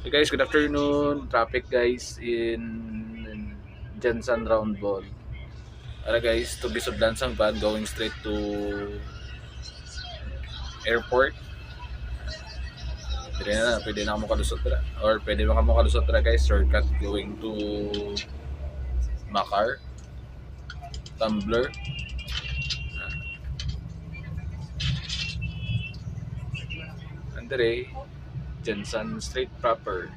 So guys, good afternoon. Traffic guys in Jensen Roundball. Ara guys, to Bisodlan sang van going straight to airport. Pwede na mo kalusot ra. Or pwede mo kamo kalusot ra guys, shortcut going to Makar, Tumblr. Andre, Jensen Street proper.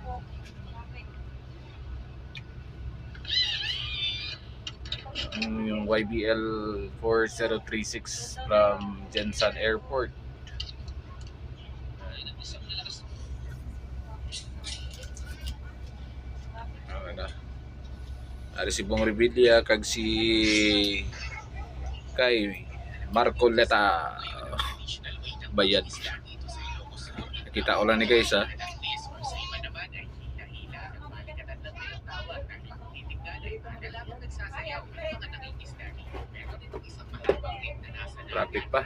Yung YBL 4036 from Jensen Airport. Ari si Bong Revilla kag si kay Marco Leta bayad. Kita ulan ni guys ha. Traffic pa.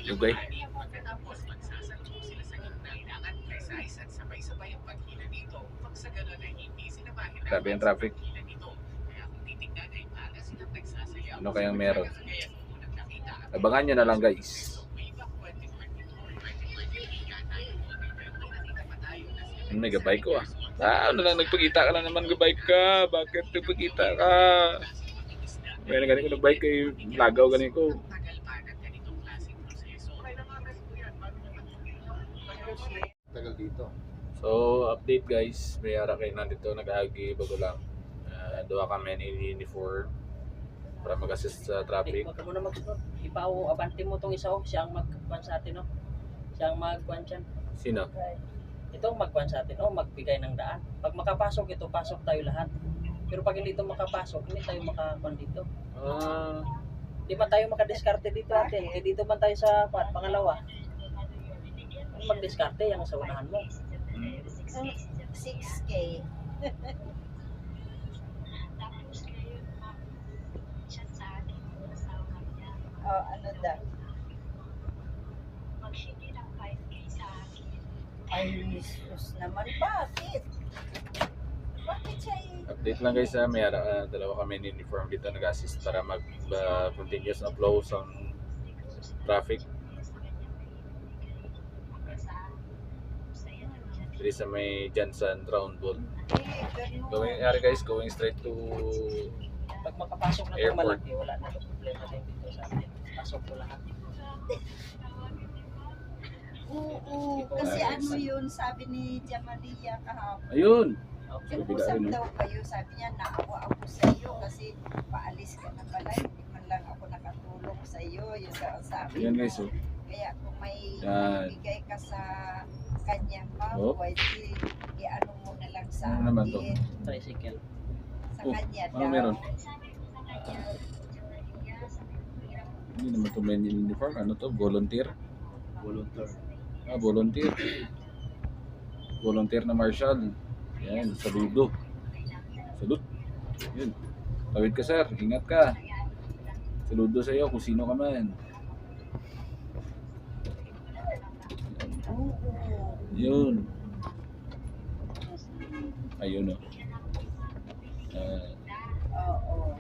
Lugay. Grabe yung traffic. Ano kayang meron? Abangan nyo na lang guys. May gabay ko ah. Ano lang, nagpagkita ka lang naman, gabay ka. Bakit nagpagkita ka? May ganun ko nagbike kay lagaw ganun ko. Tagal dito. So, update guys. May ara kayo nandito, nag-agi bago lang. Duwa kami ni uniform para mag-assist sa traffic. Huwag ka muna magsunod. Ipaw, abante mo itong isa, siyang magkuhan sa atin, no? Siyang magkuhan siya. Sino? Itong magkuhan sa atin, magbigay ng daan. Pag makapasok ito, pasok tayo lahat. Pero pag hindi ito makapasok, hindi tayo makakuhan dito. Hindi man tayo makadiskarte dito ate. Dito man tayo sa pangalawa. Mag-diskarte, yung sa unahan mo. 6K. Ano daw? Ay, Jesus naman, bakit? Bakit siya Update lang guys ha. May ara, dalawa kami ni uniform dito nag-assist para mag-continuous na flow sa traffic. Dito sa may Jensen Roundball. Going straight to Pag makapasok na itong airport. malaki, wala na itong problema din dito sa atin. Pasok ko lahat. Oo, kasi ano yun, sabi ni Jamalia kahapon. Ayun! Nag-usap daw kayo, sabi niya, naawa ako sa iyo kasi paalis ka na pala, hindi man lang ako nakatulong sa iyo, yun daw ang sabi Ayan mo. guys oh. Kaya kung may Yan. bigay ka sa kanya, ma'am, Oh. pwede i-ano mo na lang sa Ano naman to? akin. Tricycle. Sa Oh, kanya ano daw. meron? Hindi naman to may uniform. Ano to? Volunteer? Volunteer. Volunteer. Volunteer na marshal. Yan, saludo. Salute. Yun. Tawid ka sir, ingat ka. Saludo sa iyo kung sino ka man. Oo. Yun. Ayun o. Oo.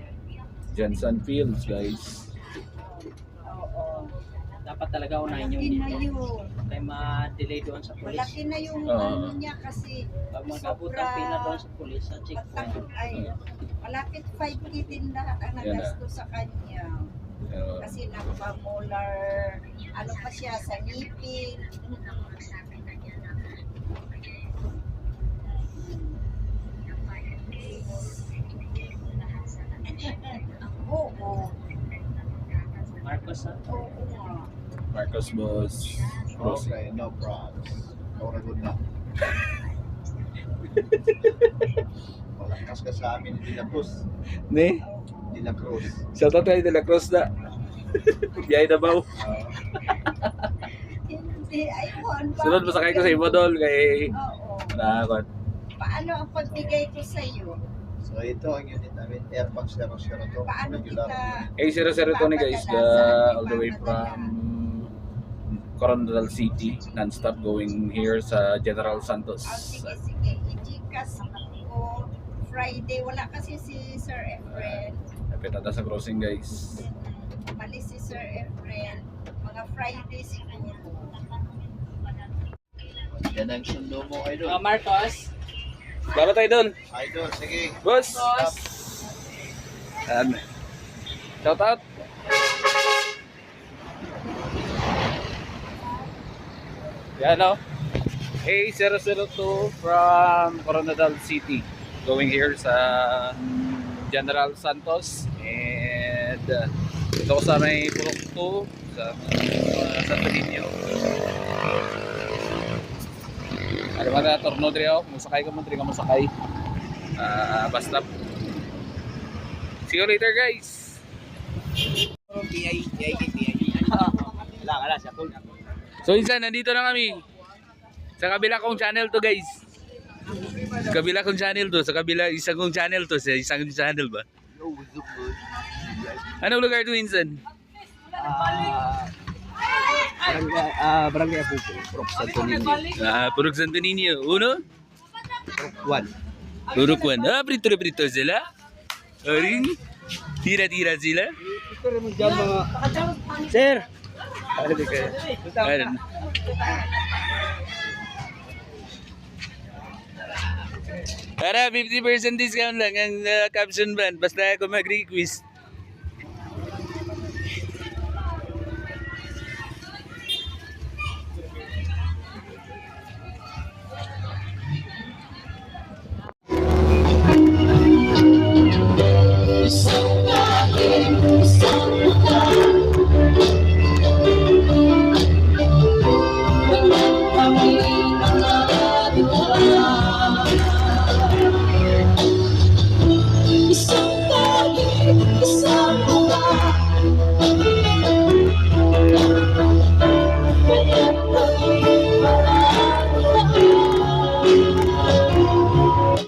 Jensen Fields guys. Oo. Dapat talaga unahin yung Malaki na dito. yun. Kaya ma-delay doon sa pulis. Malaki na yung Oo. ano niya kasi Pag mag-abot ang pila doon sa pulis, sa checkpoint. ay, malapit 5K din lahat ang Yan nagasto sa kanya. Kasi nagpa-molar, ano pa siya, sa ngipin. Oo. Marcos, ha? Oo nga. Marcos Boss. Okay, no problems. Okay, good na. Malakas ka sa amin, De La Cruz. Ne? De La Cruz. Shoutout tayo de la Cruz na. Biyay na ba? Hindi, ayun. Sunod masakay ko sa Imodol kay Oo. nakakot. Paano ang pagbigay ko sa iyo? So ito ang unit namin, Airbox 002. Paano Regular. kita A002 ni guys, all the way from Coronadal City, non-stop going here sa General Santos. Sige, sige. I-Gcash ko Friday. Wala kasi si Sir Efren. Kapit sa crossing guys. Malis si Sir Efren. Mga Friday siguro. Yan ang sundo mo, idol. Marcos. Salamat tayo doon. Idol, sige. Boss! And, shout out! Yan o. A002 from Coronadal City. Going here sa General Santos. And ito ko sa may Purok 2 sa Santo Niño. Ano ba na, torno diri ako. Musakay ka mo, diri ka musakay. Basta. See you later guys! So insan, nandito na kami. Sa kabila kong channel to guys. Sa kabila kong channel to. Sa kabila, isang kong channel to. Sa isang channel ba? Anong lugar to insan? Barangay Apupo, Prok Santo Niño. Purok Santo Niño. Uno? Prok 1. Purok 1. Prito-prito sila. Aring. Tira-tira sila. Ito rin mo dyan mga... Sir! Ayun. Para 50% discount lang ang caption band basta ako mag-request. Isang tagi, isang mata,